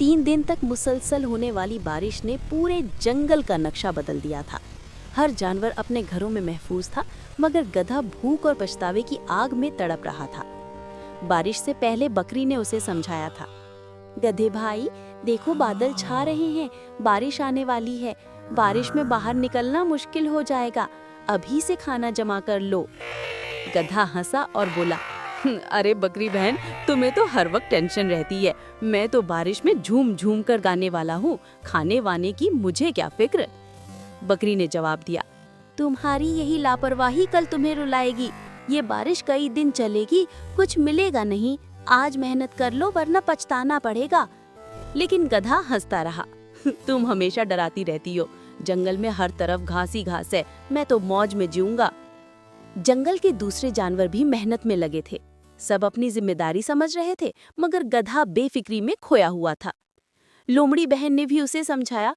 3 दिन तक मुसलसल होने वाली बारिश ने पूरे जंगल का नक्शा बदल दिया था। हर जानवर अपने घरों में महफूज था, मगर गधा भूख और पछतावे की आग में तड़प रहा था। बारिश से पहले बकरी ने उसे समझाया था, गधे भाई देखो बादल छा रहे हैं, बारिश आने वाली है। बारिश में बाहर निकलना मुश्किल हो जाएगा, अभी से खाना जमा कर लो। गधा हंसा और बोला, अरे बकरी बहन, तुम्हें तो हर वक्त टेंशन रहती है। मैं तो बारिश में झूम झूम कर गाने वाला हूँ, खाने वाने की मुझे क्या फिक्र। बकरी ने जवाब दिया, तुम्हारी यही लापरवाही कल तुम्हें रुलाएगी। ये बारिश कई दिन चलेगी, कुछ मिलेगा नहीं। आज मेहनत कर लो वरना पछताना पड़ेगा। लेकिन गधा हंसता रहा, तुम हमेशा डराती रहती हो, जंगल में हर तरफ घास ही घास है, मैं तो मौज में जीऊंगा। जंगल के दूसरे जानवर भी मेहनत में लगे थे। सब अपनी जिम्मेदारी समझ रहे थे, मगर गधा बेफिक्री में खोया हुआ था। लोमड़ी बहन ने भी उसे समझाया,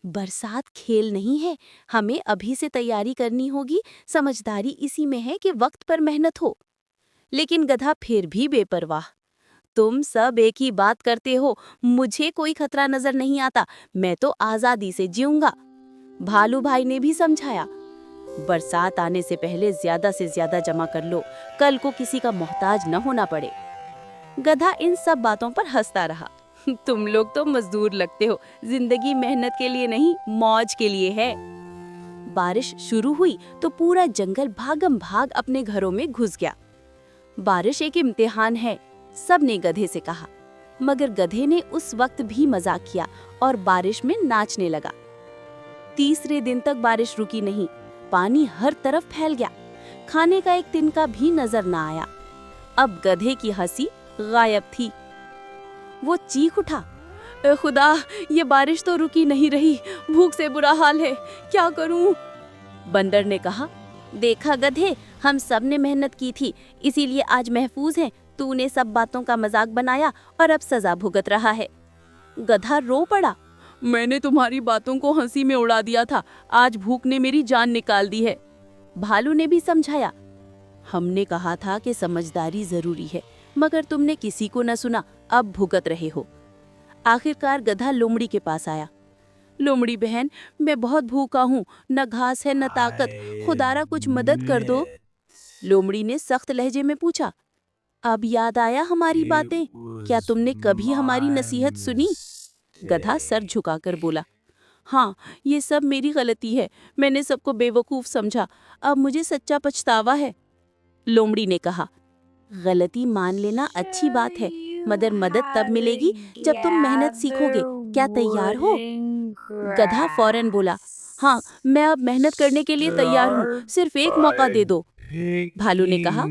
बरसात खेल नहीं है, हमें अभी से तैयारी करनी होगी। समझदारी इसी में है कि वक्त पर मेहनत हो। लेकिन गधा फिर भी बेपरवाह, तुम सब एक ही बात करते हो, मुझे कोई खतरा नजर नहीं आता, मैं तो आजादी से जीऊंगा। भालू भाई ने भी समझाया, बरसात आने से पहले ज्यादा से ज्यादा जमा कर लो, कल को किसी का मोहताज न होना पड़े। गधा इन सब बातों पर हंसता रहा, तुम लोग तो मजदूर लगते हो, जिंदगी मेहनत के लिए नहीं, मौज के लिए है। बारिश शुरू हुई तो पूरा जंगल भागम भाग अपने घरों में घुस गया। बारिश एक इम्तिहान है, सब ने गधे से कहा, मगर गधे ने उस वक्त भी मजाक किया और बारिश में नाचने लगा। तीसरे दिन तक बारिश रुकी नहीं, पानी हर तरफ फैल गया, खाने का एक तिनका भी नजर न आया। अब गधे की हंसी गायब थी। वो चीख उठा, ए खुदा, ये बारिश तो रुकी नहीं रही, भूख से बुरा हाल है, क्या करूं? बंदर ने कहा, देखा गधे, हम सब ने मेहनत की थी, इसीलिए आज महफूज हैं। तूने सब बातों का मजाक बनाया और अब सजा भुगत रहा है। गधा रो पड़ा, मैंने तुम्हारी बातों को हंसी में उड़ा दिया था, आज भूख ने मेरी जान निकाल दी है। भालू ने भी समझाया, हमने कहा था कि समझदारी जरूरी है, मगर तुमने किसी को न सुना, अब भुगत रहे हो। आखिरकार गधा लोमड़ी के पास आया, लोमड़ी बहन, मैं बहुत भूखा हूँ, न घास है न ताकत, खुदारा कुछ मदद कर दो। लोमड़ी ने सख्त लहजे में पूछा, अब याद आया हमारी बातें, क्या तुमने कभी हमारी नसीहत सुनी? गधा सर झुकाकर बोला, हाँ, ये सब मेरी गलती है, मैंने सबको बेवकूफ समझा, अब मुझे सच्चा पछतावा है। लोमड़ी ने कहा, गलती मान लेना अच्छी बात है, मगर मदद तब मिलेगी जब तुम मेहनत सीखोगे, क्या तैयार हो? गधा फौरन बोला, हाँ, मैं अब मेहनत करने के लिए तैयार हूँ, सिर्फ एक मौका दे दो। भालू ने कहा,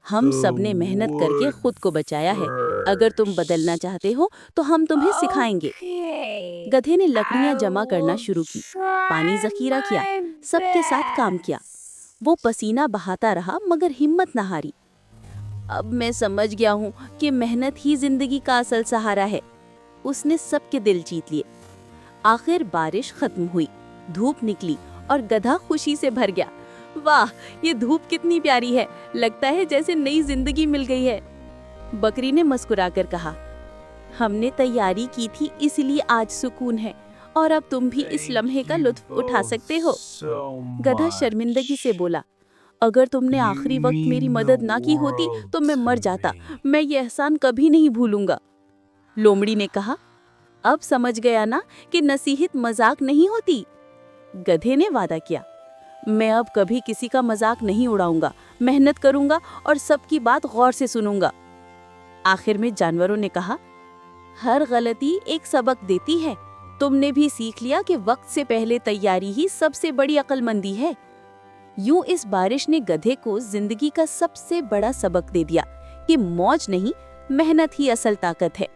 हम सबने मेहनत करके खुद को बचाया है, अगर तुम बदलना चाहते हो तो हम तुम्हें सिखाएंगे। गधे ने लकड़ियां जमा करना शुरू की, पानी जखीरा किया, सबके साथ काम किया। वो पसीना बहाता रहा मगर हिम्मत न हारी। अब मैं समझ गया हूँ कि मेहनत ही जिंदगी का असल सहारा है। उसने सबके दिल जीत लिए। आखिर बारिश खत्म हुई, धूप निकली और गधा खुशी से भर गया। वाह, ये धूप कितनी प्यारी है, लगता है जैसे नई जिंदगी मिल गई है। बकरी ने मुस्कुराकर कहा, हमने तैयारी की थी इसलिए आज सुकून है, और अब तुम भी इस लम्हे का लुत्फ उठा सकते हो। गधा शर्मिंदगी से बोला, अगर तुमने आखिरी वक्त मेरी मदद ना की होती तो मैं मर जाता, मैं ये एहसान कभी नहीं भूलूंगा। लोमड़ी ने कहा, अब समझ गया ना कि नसीहत मजाक नहीं होती। गधे ने वादा किया, मैं अब कभी किसी का मजाक नहीं उड़ाऊंगा, मेहनत करूंगा और सबकी बात गौर से सुनूंगा। आखिर में जानवरों ने कहा, हर गलती एक सबक देती है, तुमने भी सीख लिया कि वक्त से पहले तैयारी ही सबसे बड़ी अक्लमंदी है। यूं इस बारिश ने गधे को जिंदगी का सबसे बड़ा सबक दे दिया कि मौज नहीं, मेहनत ही असल ताकत है।